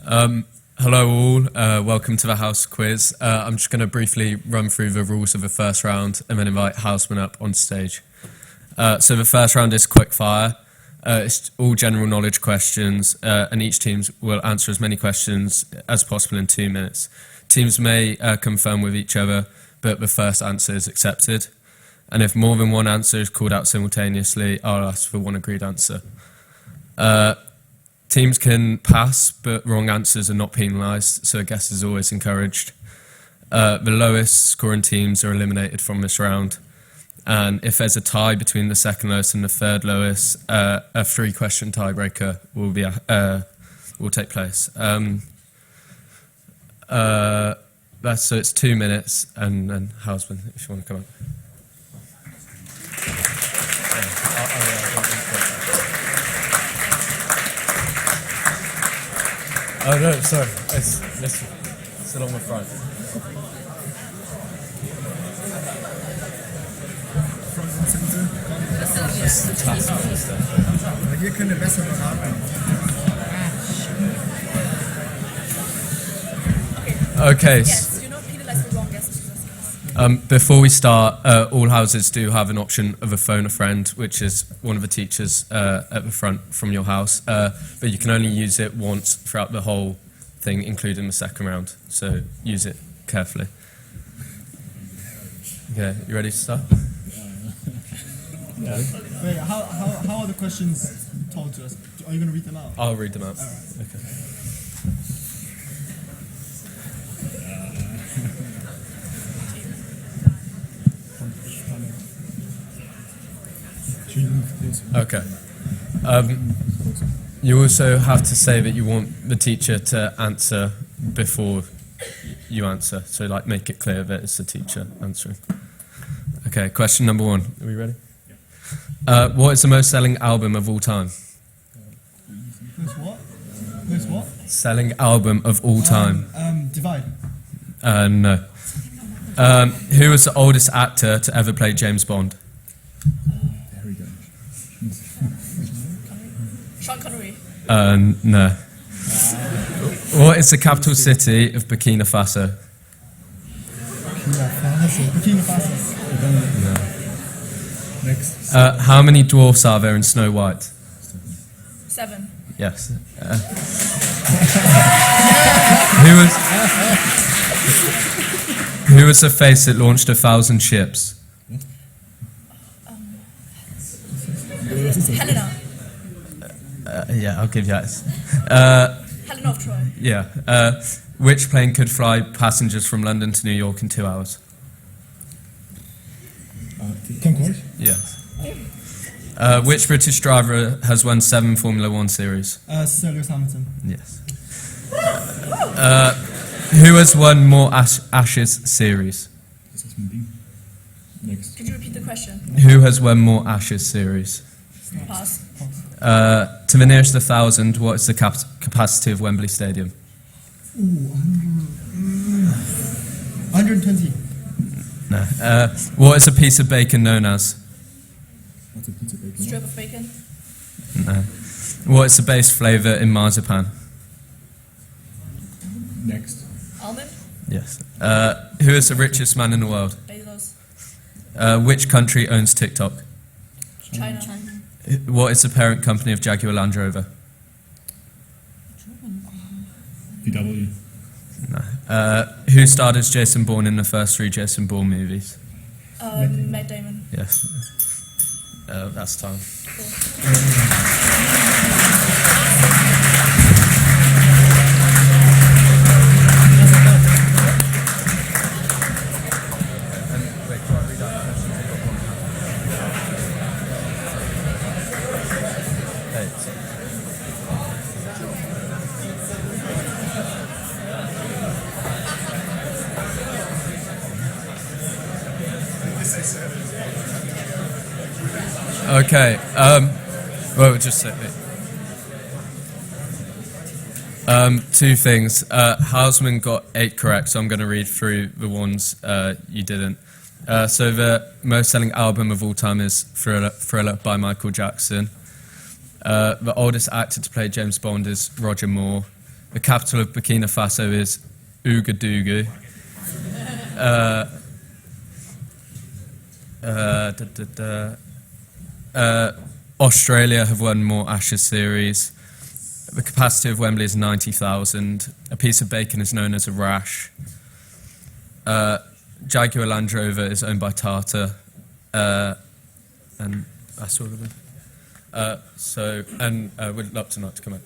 Hello all, welcome to the House Quiz. I'm just going to briefly run through the rules of the first round and then invite Houseman up on stage. So the first round is quick fire. It's all general knowledge questions, and each team will answer as many questions as possible in 2 minutes. Teams may confirm with each other, but the first answer is accepted. And if more than one answer is called out simultaneously, I'll ask for one agreed answer. Teams can pass, but wrong answers are not penalised, so a guess is always encouraged. The lowest scoring teams are eliminated from this round. And if there's a tie between the second lowest and the third lowest, a 3-question tiebreaker will take place. So it's 2 minutes, and then Houseman, if you want to come up. Oh no, sorry, it's along the front. Hier könnte besser beraten. Okay. Yes, do not penalise the wrong guesses. Before we start, all houses do have an option of a phone a friend, which is one of the teachers at the front from your house, but you can only use it once throughout the whole thing, including the second round, so use it carefully. Okay, you ready to start? Yeah. Wait, how are the questions told to us? Are you going to read them out? I'll read them out. All right. Okay. Okay. You also have to say that you want the teacher to answer before you answer. So, make it clear that it's the teacher answering. Okay, question number 1. Are we ready? Yeah. What is the most selling album of all time? Most what? Selling album of all time. Divide. No. Who was the oldest actor to ever play James Bond? There we go. Sean Connery. No. What is the capital city of Burkina Faso? Burkina Faso. No. Next. How many dwarfs are there in Snow White? 7. Yes. Who was the face that launched 1,000 ships? Helena. Yeah, I'll give you that. Helena of Troy. Yeah. Which plane could fly passengers from London to New York in 2 hours? Concorde. Yes. Which British driver has won 7 Formula 1 series? Sir Lewis Hamilton. Yes. Who has won more Ashes series? Next. Could you repeat the question? Who has won more Ashes series? Pass. To the nearest 1,000, what is the capacity of Wembley Stadium? 120. No. What is a piece of bacon known as? What's a pizza bacon? Strip of bacon. No. What is the base flavour in marzipan? Next. Almond. Yes. Who is the richest man in the world? Bezos. Which country owns TikTok? China. What is the parent company of Jaguar Land Rover? VW. No. Who starred as Jason Bourne in the first 3 Jason Bourne movies? Matt Damon. Yes. That's time. Cool. Okay. Well, just say it. 2 things. Houseman got 8 correct, so I'm going to read through the ones you didn't. So the most selling album of all time is Thriller by Michael Jackson. The oldest actor to play James Bond is Roger Moore. The capital of Burkina Faso is Ouagadougou. Australia have won more Ashes series. The capacity of Wembley is 90,000. A piece of bacon is known as a rash. Jaguar Land Rover is owned by Tata. And that's all of them. Would love to not to come up.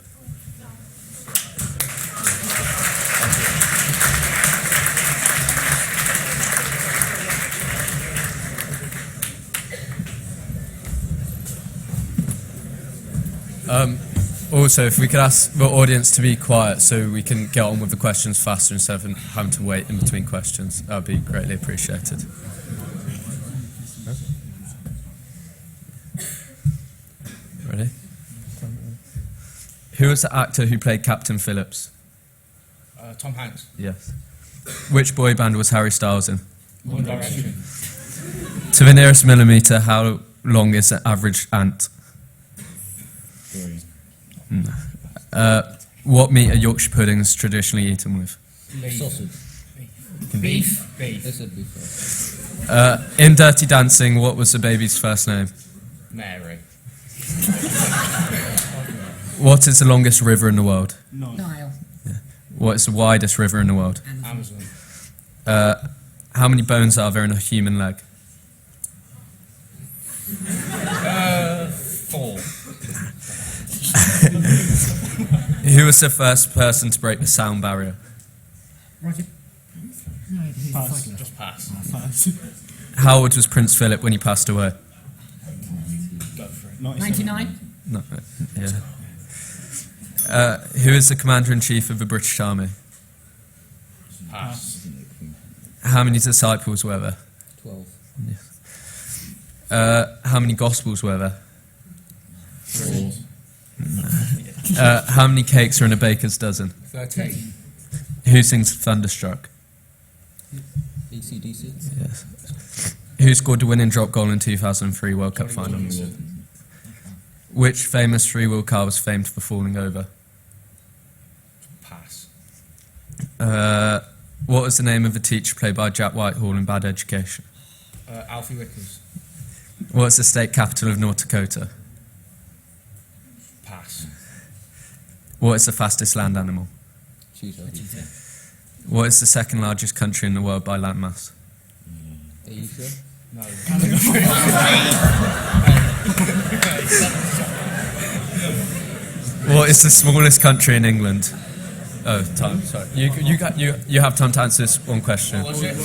Also, if we could ask the audience to be quiet so we can get on with the questions faster instead of having to wait in between questions, that would be greatly appreciated. Ready? Who was the actor who played Captain Phillips? Tom Hanks. Yes. Which boy band was Harry Styles in? One Direction. To the nearest millimetre, how long is the average ant? 3. What meat are Yorkshire puddings traditionally eaten with? Sausage. Beef. They said before. In Dirty Dancing, what was the baby's first name? Mary. What is the longest river in the world? Nile. What is the widest river in the world? Amazon. How many bones are there in a human leg? 4. Who was the first person to break the sound barrier? Roger. No, he's Pass. a cyclist. Just pass. How old was Prince Philip when he passed away? Go for it. 99. No, yeah. Who is the Commander-in-Chief of the British Army? Pass. How many disciples were there? 12. How many Gospels were there? 4. How many cakes are in a baker's dozen? 13. Who sings Thunderstruck? ACDC. Yes. Who scored the winning drop goal in 2003 World Cup final? Which famous three-wheel car was famed for falling over? Pass. What was the name of the teacher played by Jack Whitehall in Bad Education? Alfie Wickers. What is the state capital of North Dakota? Pass. What is the fastest land animal? Cheetah. What is the second largest country in the world by landmass? Asia. No. What is the smallest country in England? Oh, time. Sorry. You have time to answer this one question. What's it?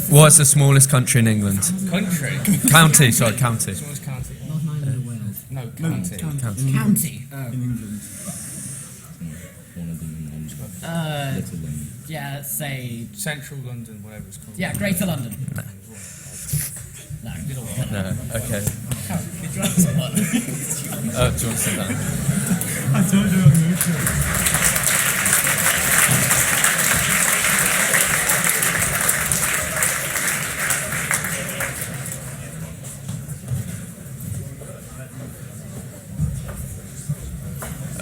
What is the smallest country in England? Country. County. Sorry, county. Someone's county. Northern Ireland or Wales. No, county. County. Oh. In England. One of them in London. Little London. Yeah, let's say. Central London, whatever it's called. Yeah, Greater London. No. No. Okay. Did you answer one? Do you want to sit down? I told you I'm neutral.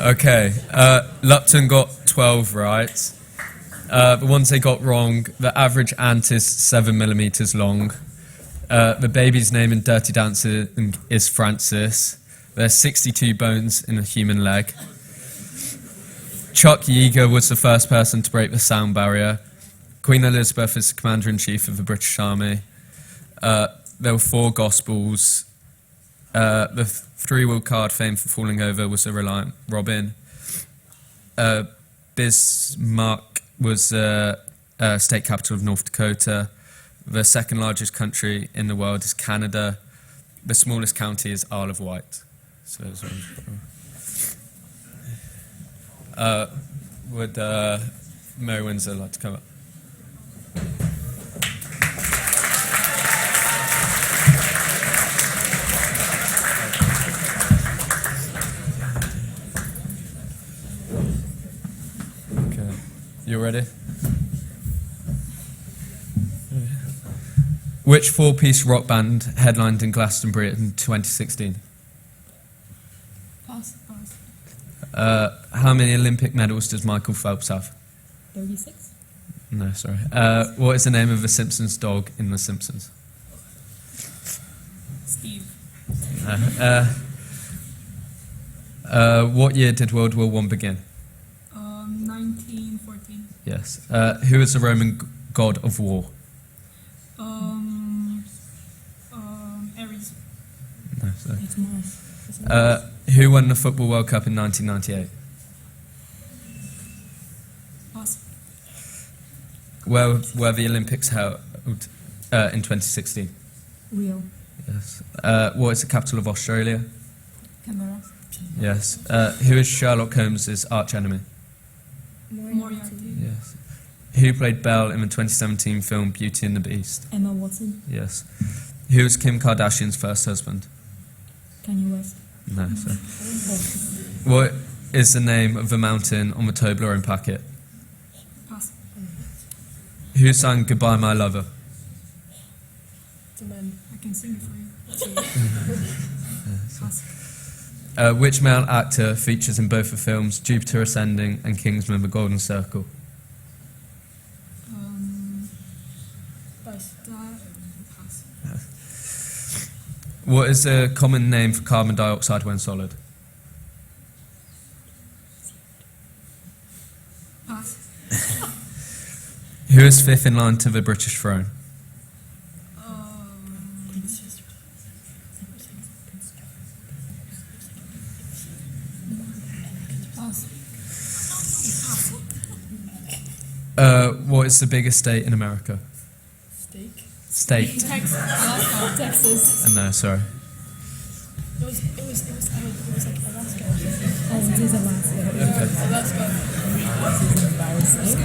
Okay. Lupton got 12 right. The ones they got wrong, the average ant is 7 millimeters long. The baby's name in Dirty Dancing is Francis. There's 62 bones in a human leg. Chuck Yeager was the first person to break the sound barrier. Queen Elizabeth is the Commander-in-Chief of the British Army. There were 4 Gospels. The three-wheel card famed for falling over was the Reliant Robin. Bismarck was the state capital of North Dakota. The second largest country in the world is Canada. The smallest county is Isle of Wight. So, would Mary Windsor like to come up? Okay, you ready? Which 4-piece rock band headlined in Glastonbury in 2016? Pass. How many Olympic medals does Michael Phelps have? 36. No, sorry. What is the name of the Simpsons dog in The Simpsons? Steve. What year did World War One begin? 1914. Yes. Who is the Roman god of war? Aries. No, sorry. It's Mars. Who won the Football World Cup in 1998? Pass. Where were the Olympics held in 2016? Rio. Yes. What is the capital of Australia? Canberra. Yes. Who is Sherlock Holmes' arch enemy? Moriarty. Yes. Who played Belle in the 2017 film Beauty and the Beast? Emma Watson. Yes. Who was Kim Kardashian's first husband? Kanye West. No, sorry. What is the name of the mountain on the Toblerone packet? Pass. Who sang Goodbye My Lover? I can sing it for you. Pass. Which male actor features in both the films Jupiter Ascending and Kingsman: The Golden Circle? Pass. Pass. What is a common name for carbon dioxide when solid? Pass. Who is fifth in line to the British throne? What is the biggest state in America? State. Texas. No, sorry. It was like Alaska. Oh, it is Alaska. Alaska. This is embarrassing.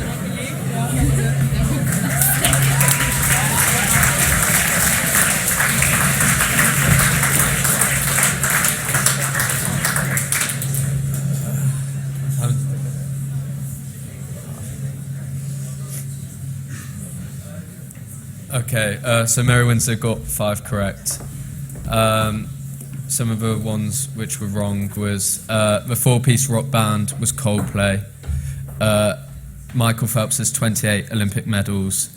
Okay, so Mary Windsor got 5 correct. Some of the ones which were wrong was the 4-piece rock band was Coldplay. Michael Phelps has 28 Olympic medals.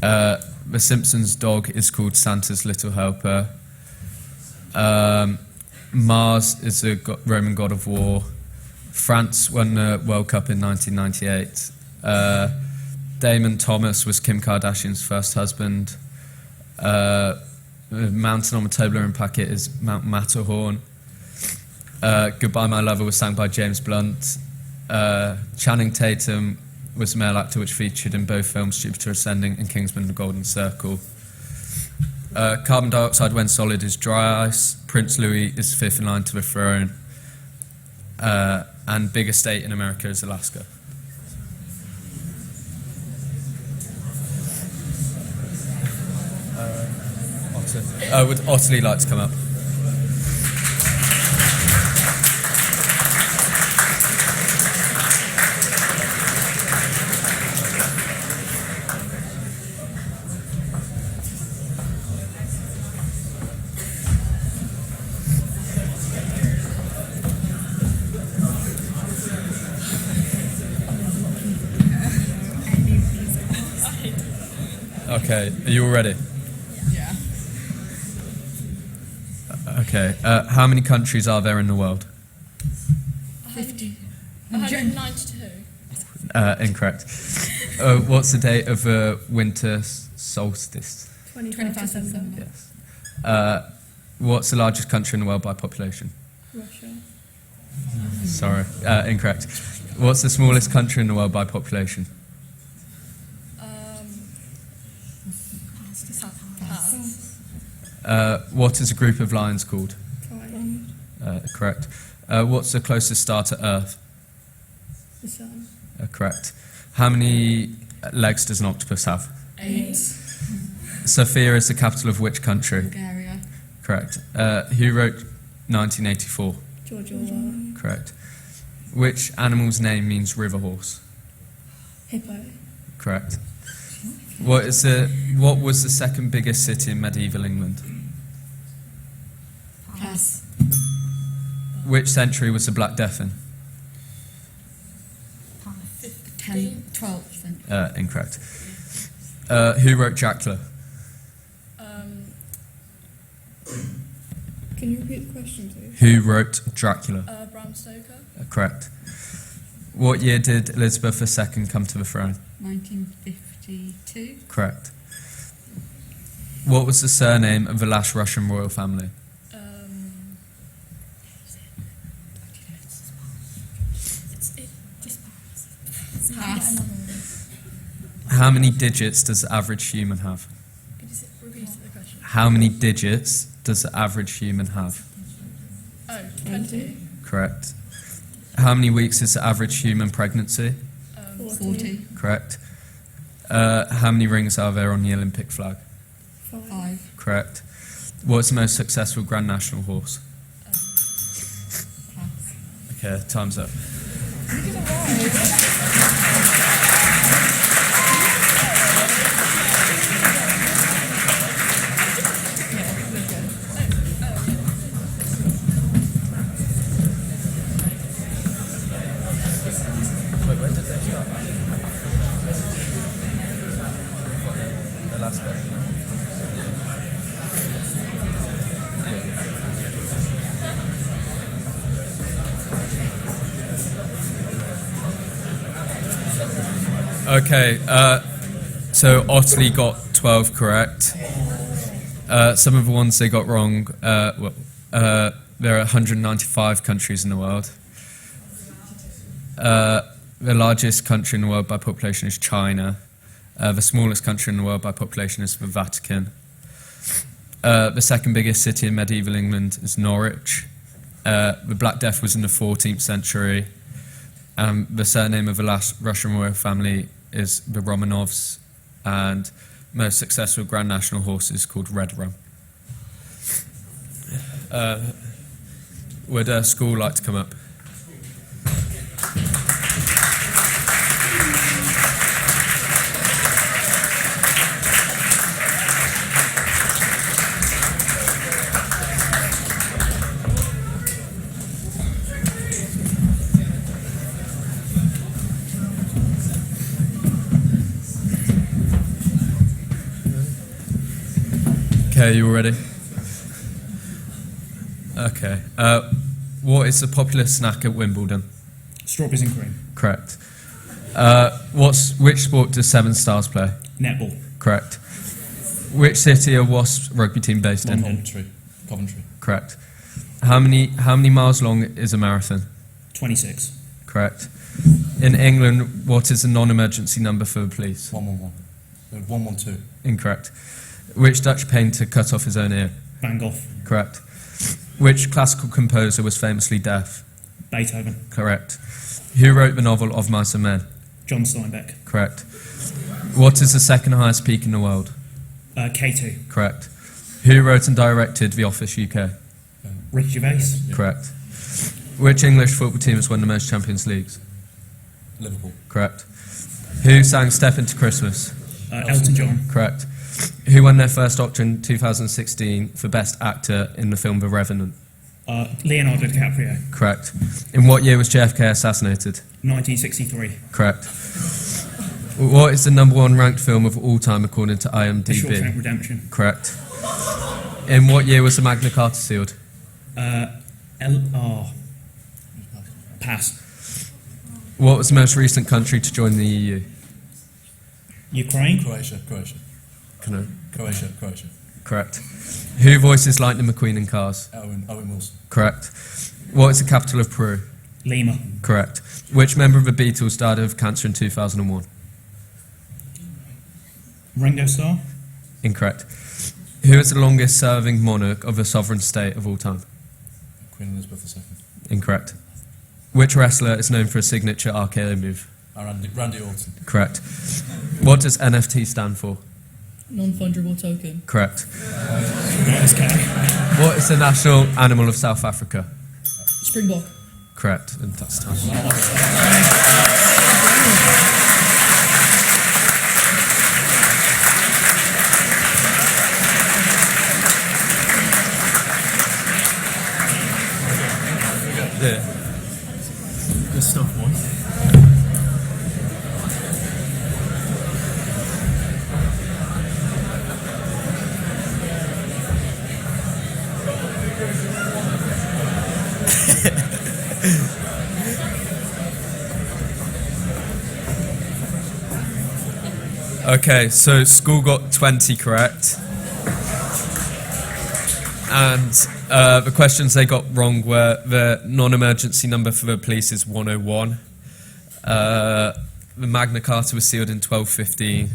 The Simpsons dog is called Santa's Little Helper. Mars is the Roman god of war. France won the World Cup in 1998. Damon Thomas was Kim Kardashian's first husband. The mountain on the Toblerone packet is Mount Matterhorn. Goodbye My Lover was sung by James Blunt. Channing Tatum was the male actor which featured in both films Jupiter Ascending and Kingsman: The Golden Circle. Carbon dioxide when solid is dry ice. Prince Louis is fifth in line to the throne. And biggest state in America is Alaska. Would Ottilie like to come up? Okay, are you all ready? Yeah. Okay, how many countries are there in the world? 50. 192. Incorrect. What's the date of the winter solstice? 25 September. Yes. What's the largest country in the world by population? Russia. Sorry, incorrect. What's the smallest country in the world by population? What is a group of lions called? Correct. What's the closest star to Earth? The sun. Correct. How many legs does an octopus have? 8. Sofia is the capital of which country? Bulgaria. Correct. Who wrote 1984? George Orwell. Correct. Which animal's name means river horse? Hippo. Correct. What was the second biggest city in medieval England? Pass. Which century was the Black Death in? Incorrect. Who wrote Dracula? Can you repeat the question, please? Who wrote Dracula? Bram Stoker. Correct. What year did Elizabeth II come to the throne? 1952. Correct. What was the surname of the last Russian royal family? Pass. How many digits does the average human have? Could you repeat the question? How many digits does the average human have? 20. Correct. How many weeks is the average human pregnancy? 40. Correct. How many rings are there on the Olympic flag? 5. Correct. What's the most successful Grand National horse? Pass. Okay, time's up. Wait, when did they start? The last bit. Okay, so Otley got 12 correct. Some of the ones they got wrong, there are 195 countries in the world. The largest country in the world by population is China. The smallest country in the world by population is the Vatican. The second biggest city in medieval England is Norwich. The Black Death was in the 14th century. The surname of the last Russian royal family is the Romanovs, and most successful Grand National horse is called Red Rum. Would a school like to come up? Okay, you all ready? Okay. What is the popular snack at Wimbledon? Strawberries and cream. Correct. Which sport does Seven Stars play? Netball. Correct. Which city are Wasps rugby team based in? Coventry. Correct. How many miles long is a marathon? 26. Correct. In England, what is the non-emergency number for the police? 111. 112. Incorrect. Which Dutch painter cut off his own ear? Van Gogh. Correct. Which classical composer was famously deaf? Beethoven. Correct. Who wrote the novel Of Mice and Men? John Steinbeck. Correct. What is the second highest peak in the world? K2. Correct. Who wrote and directed The Office UK? Ricky Gervais. Correct. Which English football team has won the most Champions Leagues? Liverpool. Correct. Who sang Step Into Christmas? Elton John. Correct. Who won their first Oscar in 2016 for Best Actor in the film The Revenant? Leonardo DiCaprio. Correct. In what year was JFK assassinated? 1963. Correct. What is the number one ranked film of all time according to The IMDb? Shawshank Redemption. Correct. In what year was the Magna Carta sealed? Pass. What was the most recent country to join the EU? Ukraine. Croatia. Correct. Who voices Lightning McQueen in Cars? Owen Wilson. Correct. What is the capital of Peru? Lima. Correct. Which member of the Beatles died of cancer in 2001? Ringo Starr. Incorrect. Who is the longest serving monarch of a sovereign state of all time? Queen Elizabeth II. Incorrect. Which wrestler is known for a signature RKO move? Randy Orton. Correct. What does NFT stand for? Non-fungible token. Correct. Okay. What is the national animal of South Africa? Springbok. Correct. And that's time. Yeah. Good stuff, boys. Okay, so school got 20 correct. And the questions they got wrong were the non-emergency number for the police is 101. The Magna Carta was sealed in 1215.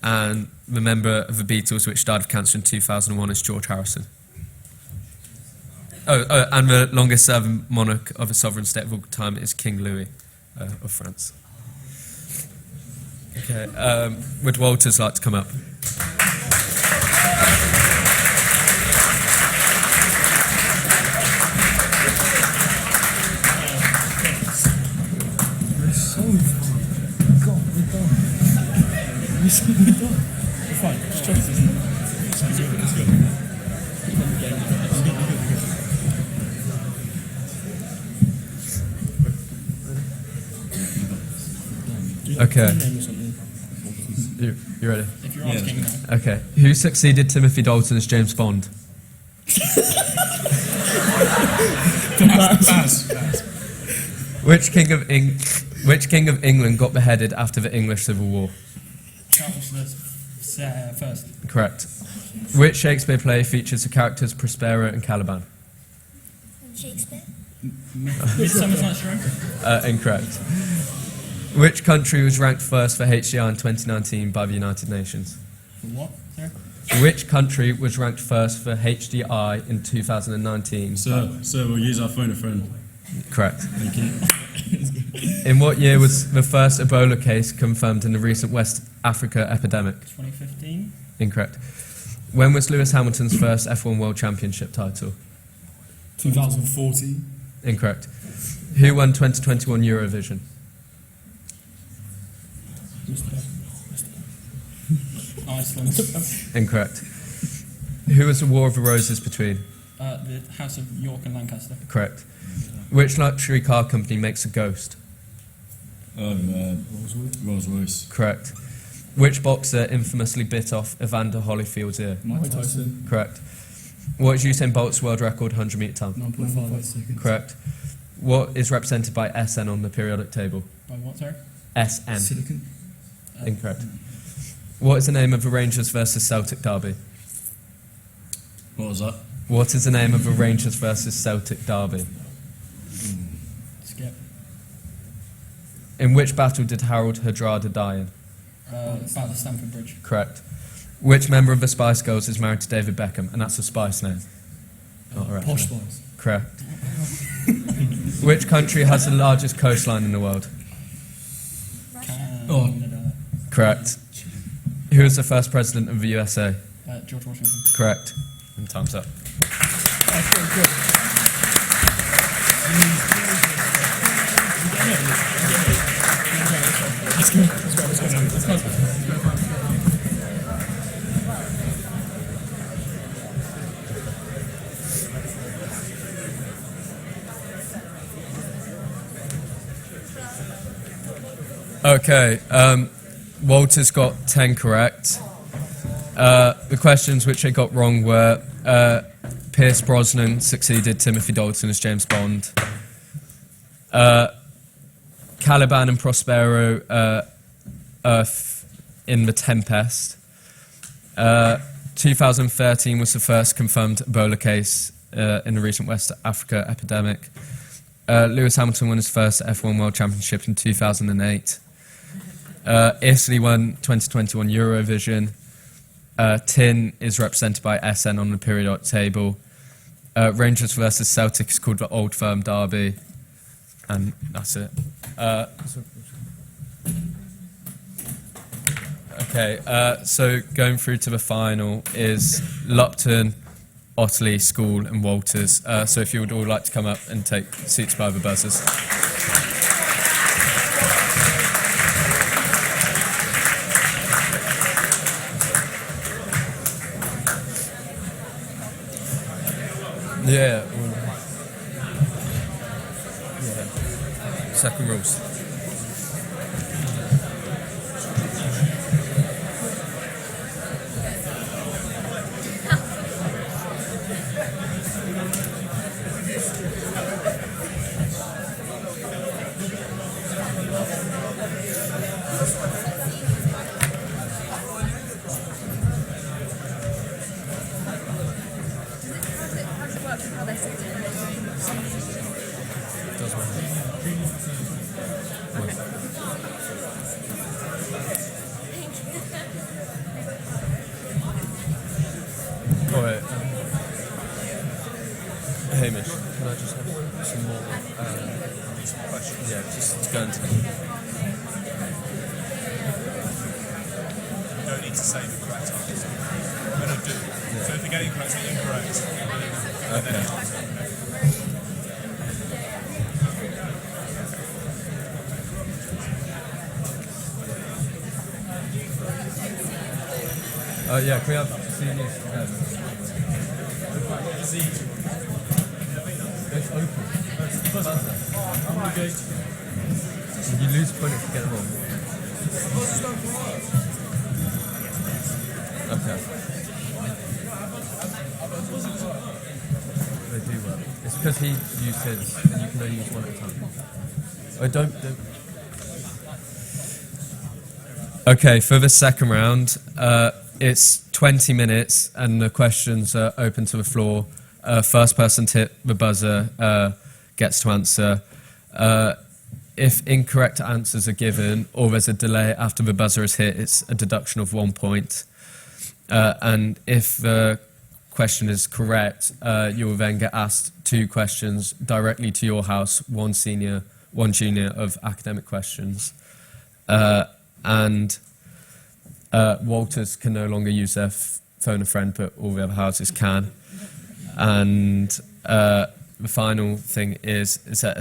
And the member of the Beatles which died of cancer in 2001 is George Harrison. And the longest serving monarch of a sovereign state of all time is King Louis of France. Okay, would Walters like to come up? Fine, just trust us. Let's go. Okay. Name or something. You ready? If you're asking now. Okay. Who succeeded Timothy Dalton as James Bond? Pass. Which king of England got beheaded after the English Civil War? Charles the first. Correct. Which Shakespeare play features the characters Prospero and Caliban? Shakespeare. Midsummer's Night's Dream. Incorrect. Which country was ranked first for HDI in 2019 by the United Nations? For what? Sorry? Which country was ranked first for HDI in 2019? Sir, we'll use our phone a friend. Correct. Thank you. In what year was the first Ebola case confirmed in the recent West Africa epidemic? 2015. Incorrect. When was Lewis Hamilton's first F1 World Championship title? 2014. Incorrect. Who won 2021 Eurovision? Iceland. Incorrect. Who was the War of the Roses between? The House of York and Lancaster. Correct. Which luxury car company makes a Ghost? Rolls Royce. Correct. Which boxer infamously bit off Evander Holyfield's ear? Mike Tyson. Correct. What is Usain Bolt's world record 100 metre time? 9.5 seconds. Correct. What is represented by SN on the periodic table? By what, sorry? SN. Silicon. Incorrect. What is the name of the Rangers versus Celtic derby? What was that? What is the name of the Rangers versus Celtic derby? Skip. In which battle did Harold Hardrada die in? Battle of Stamford Bridge. Correct. Which member of the Spice Girls is married to David Beckham? And that's a Spice name. Not a rap Posh name. Spice. Correct. Which country has the largest coastline in the world? Canada. Correct. Who was the first president of the USA? George Washington. Correct. And time's up. That's very good. Okay, Walter's got 10 correct. The questions which they got wrong were Pierce Brosnan succeeded Timothy Dalton as James Bond. Caliban and Prospero in The Tempest. 2013 was the first confirmed Ebola case in the recent West Africa epidemic. Lewis Hamilton won his first F1 World Championship in 2008. Italy won 2021 Eurovision. Tin is represented by SN on the periodic table. Rangers versus Celtic is called the Old Firm Derby. And that's it. Okay, so going through to the final is Lupton, Otterley, School and Walters. So if you would all like to come up and take seats by the buzzers. Yeah. Second rules. All right. Hamish, can I just have some more questions? Yeah, just to go into them. You don't need to say the correct answer. No, no, do. So if you get incorrect, say incorrect. Okay. Yeah, can we have seniors? It's open. You lose point if you get it wrong. Okay. They do work. It's because he used his, and you can only use one at a time. Oh, don't. Okay, for the second round, it's 20 minutes, and the questions are open to the floor. First person to hit the buzzer gets to answer. If incorrect answers are given, or there's a delay after the buzzer is hit, it's a deduction of 1 point. And if the question is correct, you will then get asked 2 questions directly to your house, 1 senior, 1 junior of academic questions. And Walters can no longer use their phone a friend, but all the other houses can. And the final thing is that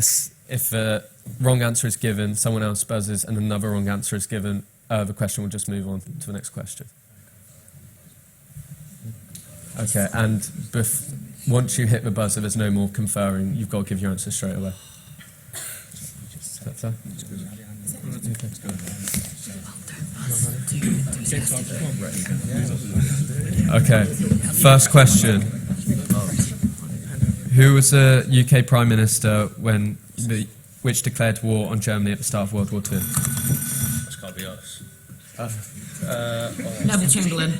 if the wrong answer is given, someone else buzzes, and another wrong answer is given, the question will just move on to the next question. Okay, and once you hit the buzzer, there's no more conferring. You've got to give your answer straight away. Is that fair? Okay, first question. Who was the UK Prime Minister which declared war on Germany at the start of World War II? That's got to be us. Neville Chamberlain.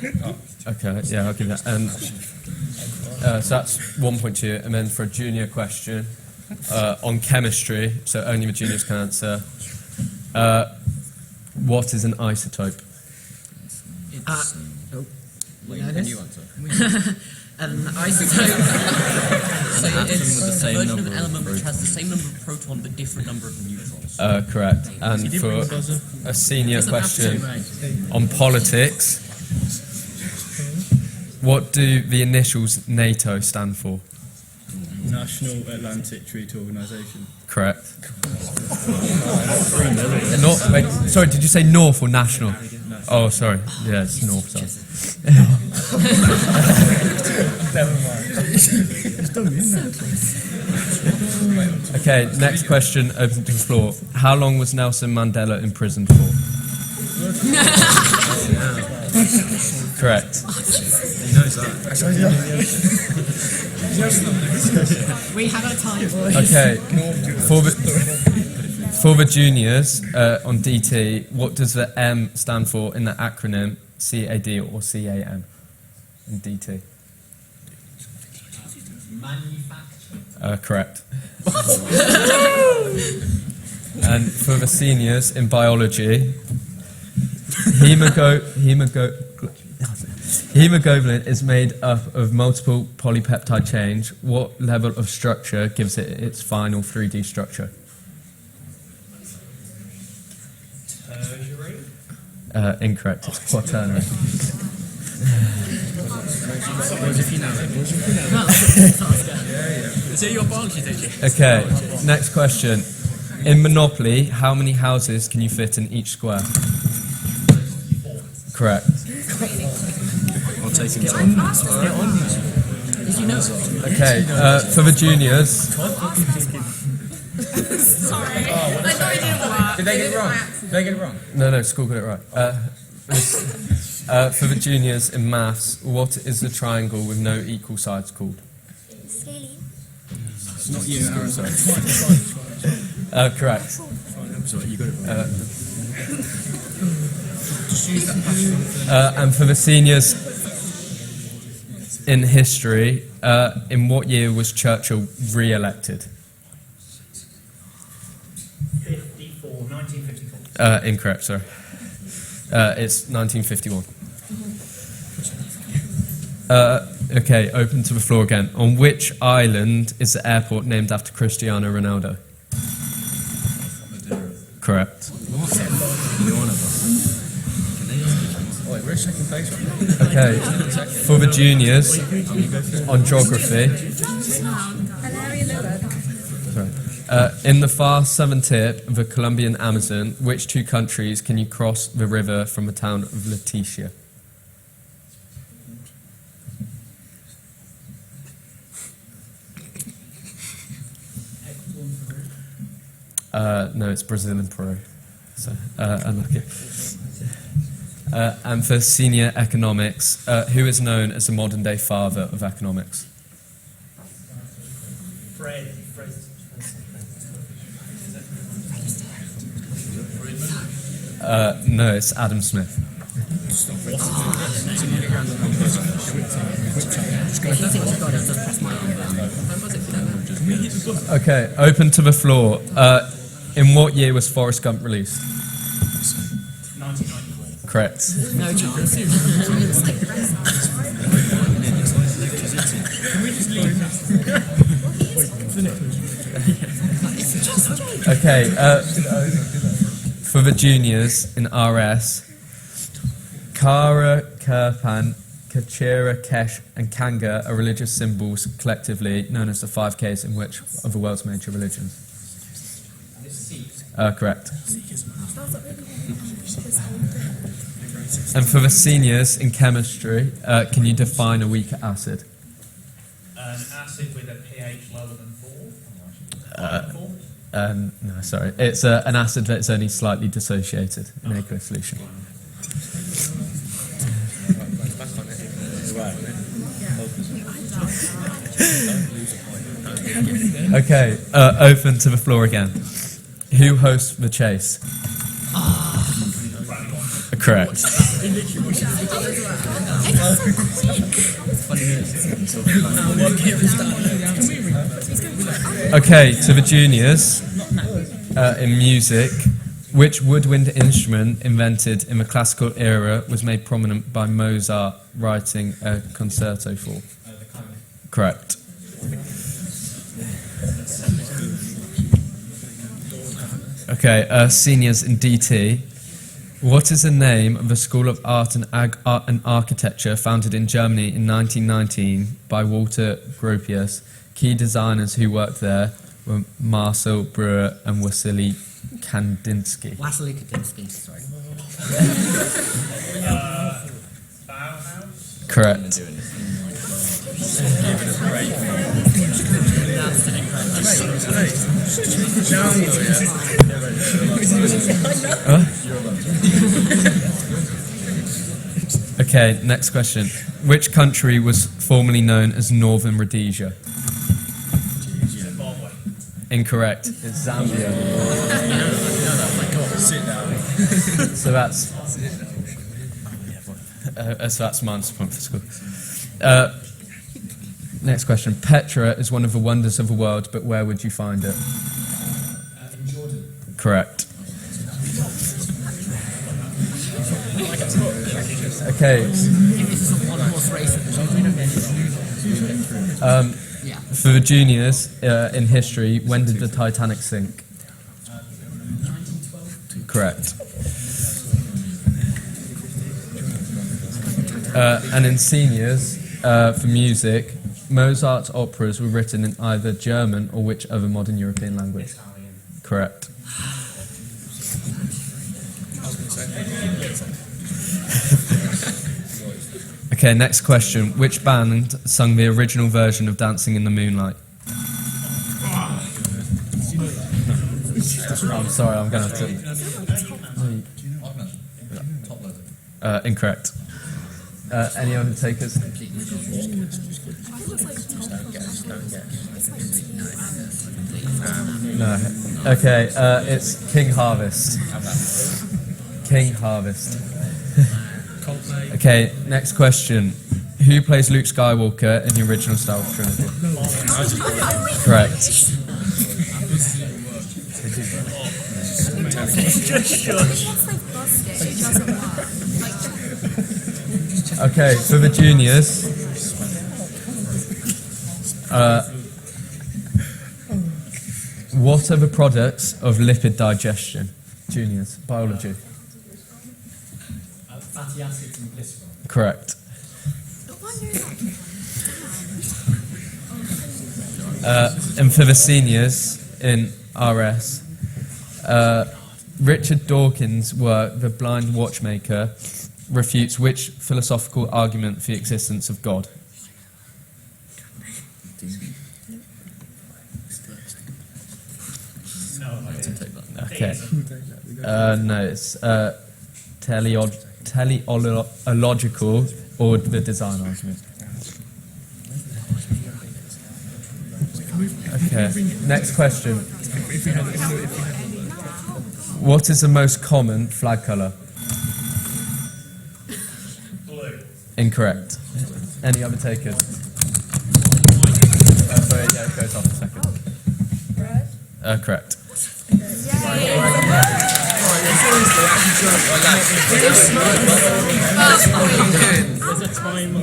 Okay, yeah, I'll give that. And so that's 1 point to you. And then for a junior question on chemistry, so only the juniors can answer. What is an isotope? Can you answer? An isotope. So it's a version of an element which has the same number of protons but different number of neutrons. Correct. And for a senior question on politics, what do the initials NATO stand for? National Atlantic Treaty Organisation. Correct. Wait, sorry, did you say North or National? Oh, sorry. Yeah, it's North, sorry. Never mind. Okay, next question, open to the floor. How long was Nelson Mandela imprisoned for? Correct. He knows that. We have our time, boys. Okay, for the juniors on DT, what does the M stand for in the acronym CAD or CAM in DT? Manufacture. Correct. And for the seniors in biology, hemoglobin is made up of multiple polypeptide chains. What level of structure gives it its final 3D structure? Tertiary? Incorrect, it's quaternary. So your biology teacher. Okay, next question. In Monopoly, how many houses can you fit in each square? Correct. I'll take him time. Did you know? Okay, for the juniors, Sorry. I thought you didn't work. Did they get it wrong? Did they get it wrong? no, school got it right. For the juniors in maths, what is the triangle with no equal sides called? Scalene. It's not you, Aaron. Correct. Sorry, you got it right. And for the seniors, in history, in what year was Churchill re-elected? 1954. Incorrect, sorry. It's 1951. Okay, open to the floor again. On which island is the airport named after Cristiano Ronaldo? Correct. Wait, we're second place right now. Okay, for the juniors, on geography. Sorry. In the far southern tip of the Colombian Amazon, which two countries can you cross the river from the town of Leticia? No, it's Brazil and Peru. So, unlucky. And for senior economics, who is known as the modern-day father of economics? No, it's Adam Smith. Okay, open to the floor. In what year was Forrest Gump released? 1994. Correct. No chance. Okay, for the juniors in RS, Kara, Kirpan, Kachira, Kesh, and Kanga are religious symbols collectively known as the 5 Ks in which of the world's major religions? Correct. And for the seniors in chemistry, can you define a weak acid? An acid with a pH lower than 4. No, sorry. It's an acid that's only slightly dissociated in aqueous solution. Okay, open to the floor again. Who hosts the chase? Correct. Okay, to the juniors in music, which woodwind instrument invented in the classical era was made prominent by Mozart writing a concerto for? Correct. Okay, seniors in DT. What is the name of the School of Art and Architecture founded in Germany in 1919 by Walter Gropius? Key designers who worked there were Marcel Breuer and Wassily Kandinsky. Wassily Kandinsky, sorry. Correct. Okay, next question. Which country was formerly known as Northern Rhodesia? Incorrect. It's Zambia. Sit down. So that's minus a point for school. Next question. Petra is one of the wonders of the world, but where would you find it? In Jordan. Correct. Okay. For the juniors in history, when did the Titanic sink? 1912. Correct. And in seniors, for music, Mozart's operas were written in either German or which other modern European language? Italian. Correct. Okay, next question. Which band sung the original version of Dancing in the Moonlight? I'm sorry, I'm going to have to... Incorrect. Any other takers? No. Okay, it's King Harvest. King Harvest. Okay, next question. Who plays Luke Skywalker in the original Star Wars trilogy? Correct. Okay, for the juniors, what are the products of lipid digestion? Juniors, biology. Fatty acids and glycerol. Correct. And for the seniors in RS, Richard Dawkins' work, The Blind Watchmaker, refutes which philosophical argument for the existence of God? Okay. No, it's teleological or the design argument. Okay, next question. What is the most common flag colour? Blue. Incorrect. Any other takers? Sorry, yeah, it goes off a second. Red? Correct. There's a time.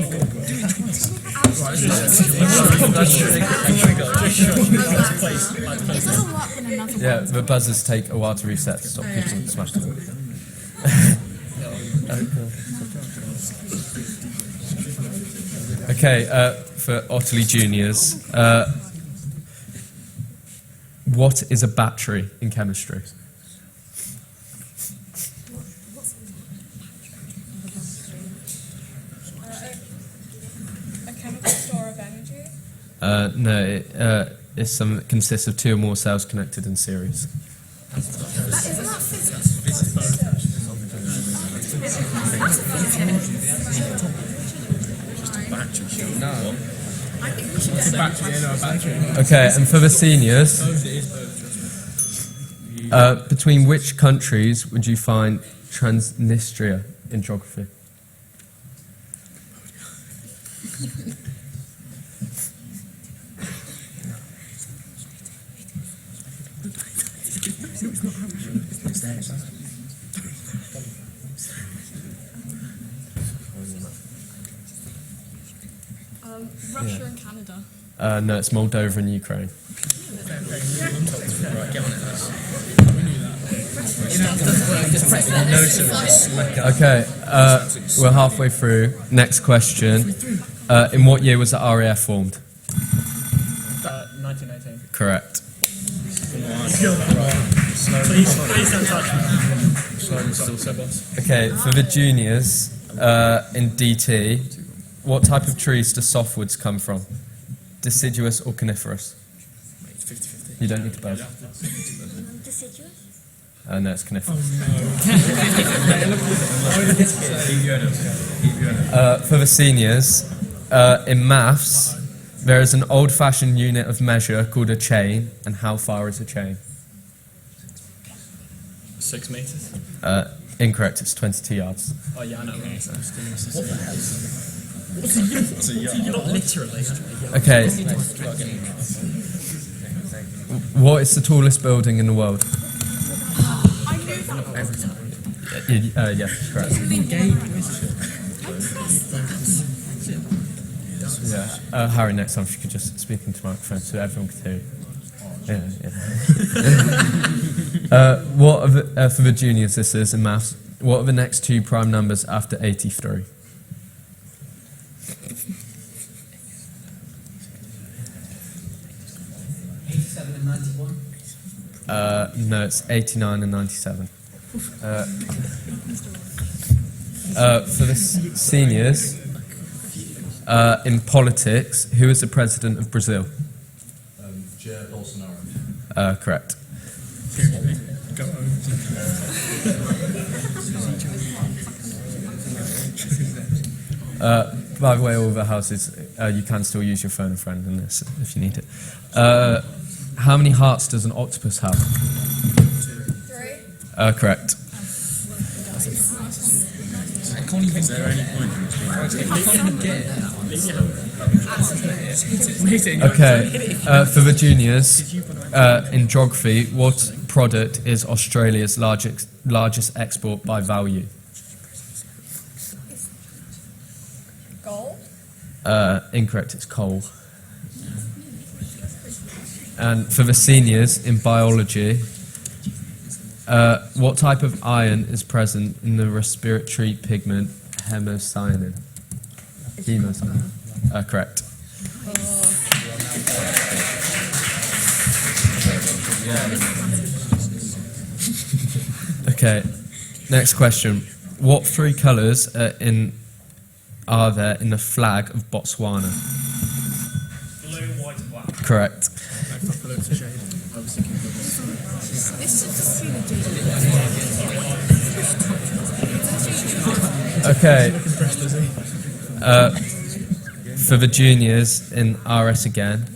Yeah, the buzzers take a while to reset to stop people smashing them. Okay, for Otterley Juniors, what is a battery in chemistry? A chemical store of energy? No, it's something that consists of two or more cells connected in series. Okay, and for the seniors, between which countries would you find Transnistria in geography? Russia and Canada. No, it's Moldova and Ukraine. Okay, we're halfway through. Next question. In what year was the RAF formed? 1918. Correct. Please don't touch me. Okay, for the juniors, in DT, what type of trees do softwoods come from? Deciduous or coniferous? You don't need to buzz. Deciduous? No, it's coniferous. For the seniors, in maths, there is an old-fashioned unit of measure called a chain, and how far is a chain? 6 meters. Incorrect, it's 22 yards. Oh yeah, I know. What the hell? What's a yacht? Literally. Okay. What is the tallest building in the world? I knew that. Yes, correct. Yeah. Harry, next time, if you could just speak into the microphone so everyone could hear you. Yeah. What are the, for the juniors, this is in maths. What are the next two prime numbers after 83? No, it's 89 and 97. For the seniors, in politics, who is the president of Brazil? Jair Bolsonaro. Correct. By the way, all the houses, you can still use your phone a friend in this if you need it. How many hearts does an octopus have? 3. Correct. Is there any point in this being? Okay, for the juniors, in geography, what product is Australia's largest export by value? Gold. Incorrect, it's coal. And for the seniors, in biology, what type of iron is present in the respiratory pigment hemocyanin? Hemocyanin. Correct. Okay, next question. What three colours are there in the flag of Botswana? Blue, white, and black. Correct. Okay. For the juniors in RS again,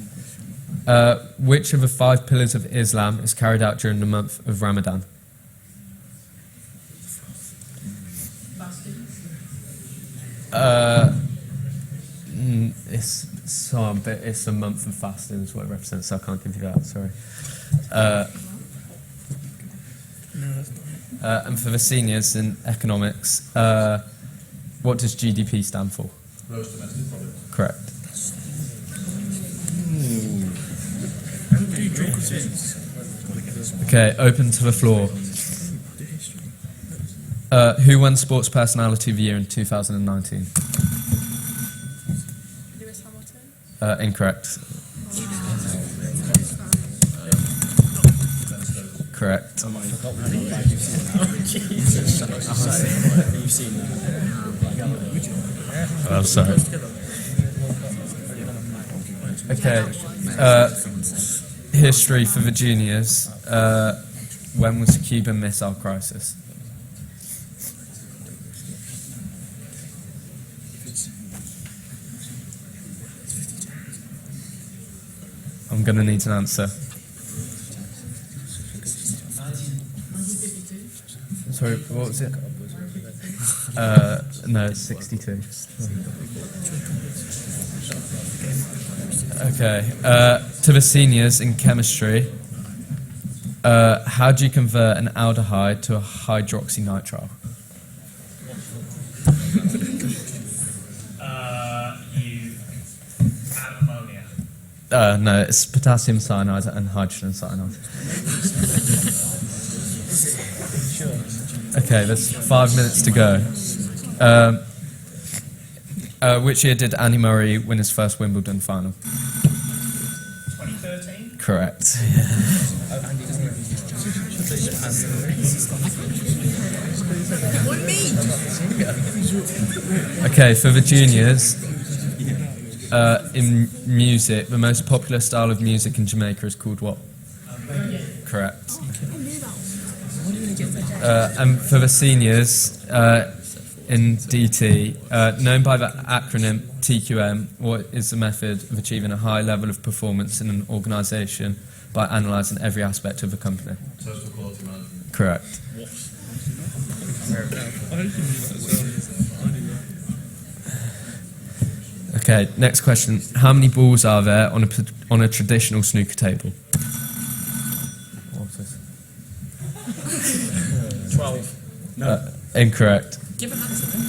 which of the 5 pillars of Islam is carried out during the month of Ramadan? It's a month of fasting is what it represents, so I can't give you that, sorry. And for the seniors in economics, what does GDP stand for? Gross domestic product. Correct. Okay, open to the floor. Who won Sports Personality of the Year in 2019? Lewis Hamilton. Incorrect. Correct. Oh, sorry. Okay. History for the juniors. When was the Cuban Missile Crisis? I'm going to need an answer. Sorry, what was it? No, it's 62. Okay. To the seniors in chemistry, how do you convert an aldehyde to a hydroxynitrile? You add ammonia. No, it's potassium cyanide and hydrogen cyanide. Okay, there's 5 minutes to go. Which year did Andy Murray win his first Wimbledon final? 2013. Correct. Okay, for the juniors, in music, the most popular style of music in Jamaica is called what? Correct. And for the seniors, in DT, known by the acronym TQM, what is the method of achieving a high level of performance in an organisation by analysing every aspect of the company? Total quality management. Correct. Okay, next question. How many balls are there on a traditional snooker table? What's this? 12. No. Incorrect. Give an answer then.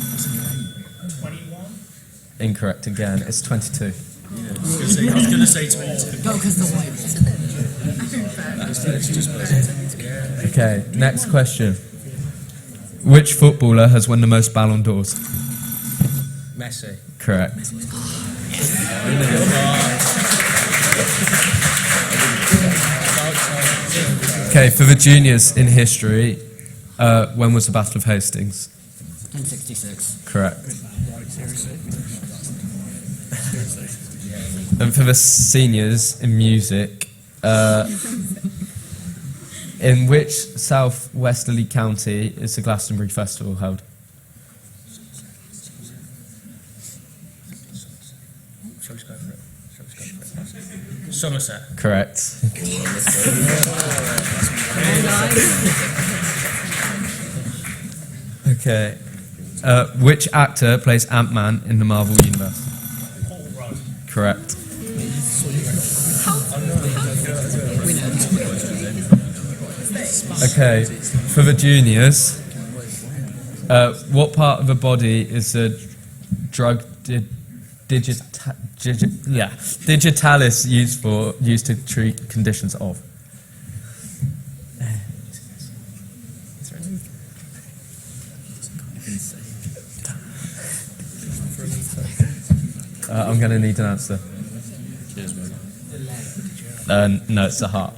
21. Incorrect again. It's 22. I was going to say 22. Go, because the white was Okay, next question. Which footballer has won the most Ballon d'Ors? Messi. Correct. Okay, for the juniors in history, when was the Battle of Hastings? 1066. Correct. And for the seniors in music, in which southwesterly county is the Glastonbury Festival held? Somerset. Correct. Okay. Which actor plays Ant-Man in the Marvel Universe? Correct. Okay, for the juniors, what part of the body is the drug digitalis used to treat conditions of? I'm going to need an answer. No, it's the heart.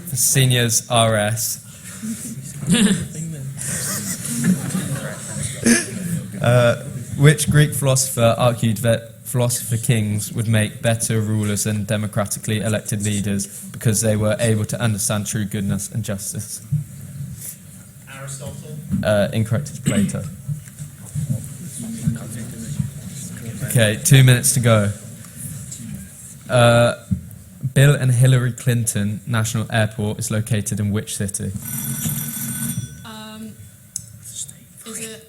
For seniors, RS. Which Greek philosopher argued that philosopher kings would make better rulers than democratically elected leaders because they were able to understand true goodness and justice? Aristotle. Incorrect, it's Plato. Okay, 2 minutes to go. Bill and Hillary Clinton National Airport is located in which city? Is it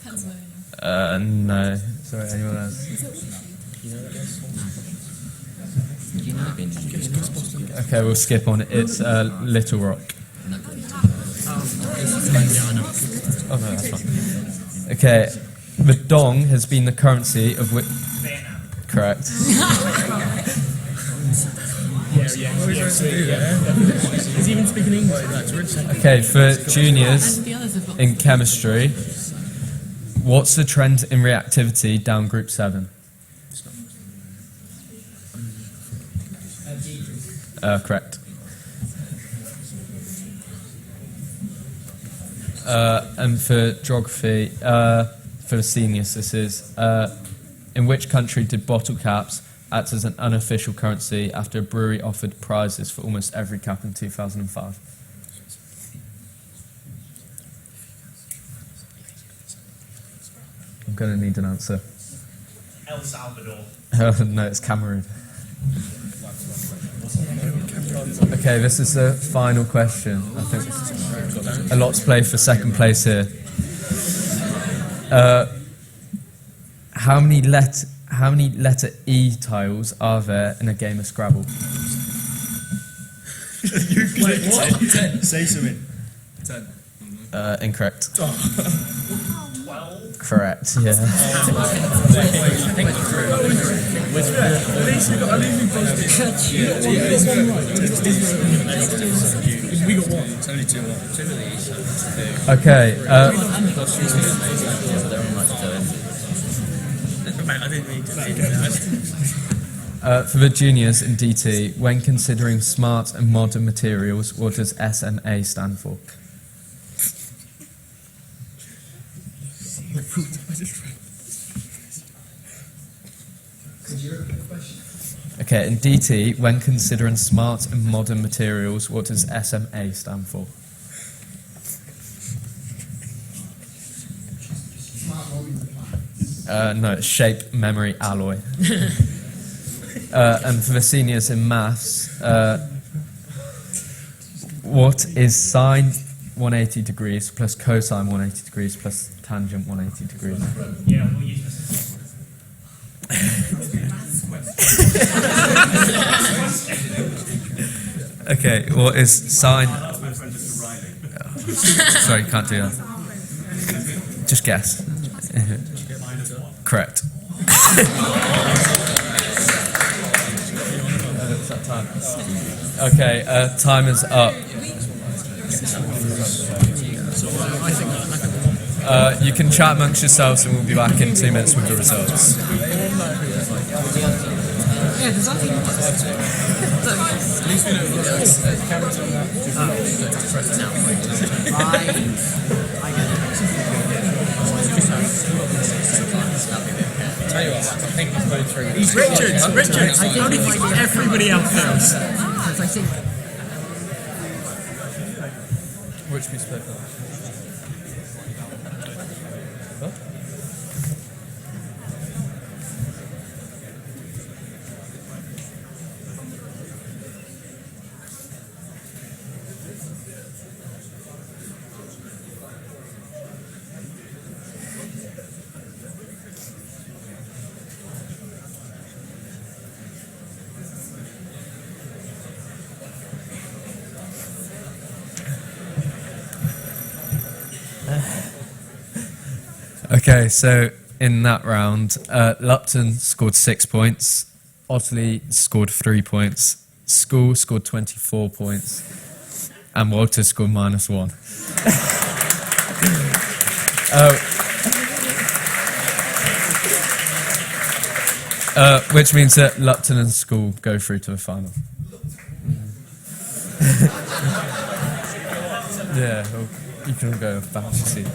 Pennsylvania? No. Sorry, anyone else? Okay, we'll skip on it. It's Little Rock. Oh no, that's fine. Okay, the dong has been the currency of which... Correct. He's even speaking English. Okay, for juniors in chemistry, what's the trend in reactivity down group 7? Correct. And for geography, for the seniors, this is... in which country did bottle caps act as an unofficial currency after a brewery offered prizes for almost every cap in 2005? I'm going to need an answer. El Salvador. No, it's Cameroon. Okay, this is the final question. I think a lot to play for second place here. How many letter E tiles are there in a game of Scrabble? Wait, what? 10. Say something. 10. Incorrect. 12. Correct, yeah. At least we both did. We got one. It's only 2 1. Okay. I didn't mean to. For the juniors in DT, when considering smart and modern materials, what does SMA stand for? Okay, in DT, when considering smart and modern materials, what does SMA stand for? No, it's shape, memory, alloy. And for the seniors in maths, what is sine 180 degrees plus cosine 180 degrees plus tangent 180 degrees? Yeah, we'll use this. Okay, what is sine... Sorry, can't do that. Just guess. Correct. Okay, time is up. You can chat amongst yourselves and we'll be back in 2 minutes with the results. Tell you what, I think I'll go through. Richard, how do you think everybody else feels? I think Which piece of paper? What? Okay, so in that round, Lupton scored 6 points, Otterley scored 3 points, School scored 24 points, and Walter scored -1. Which means that Lupton and School go through to the final. Yeah, well, you can all go back to see.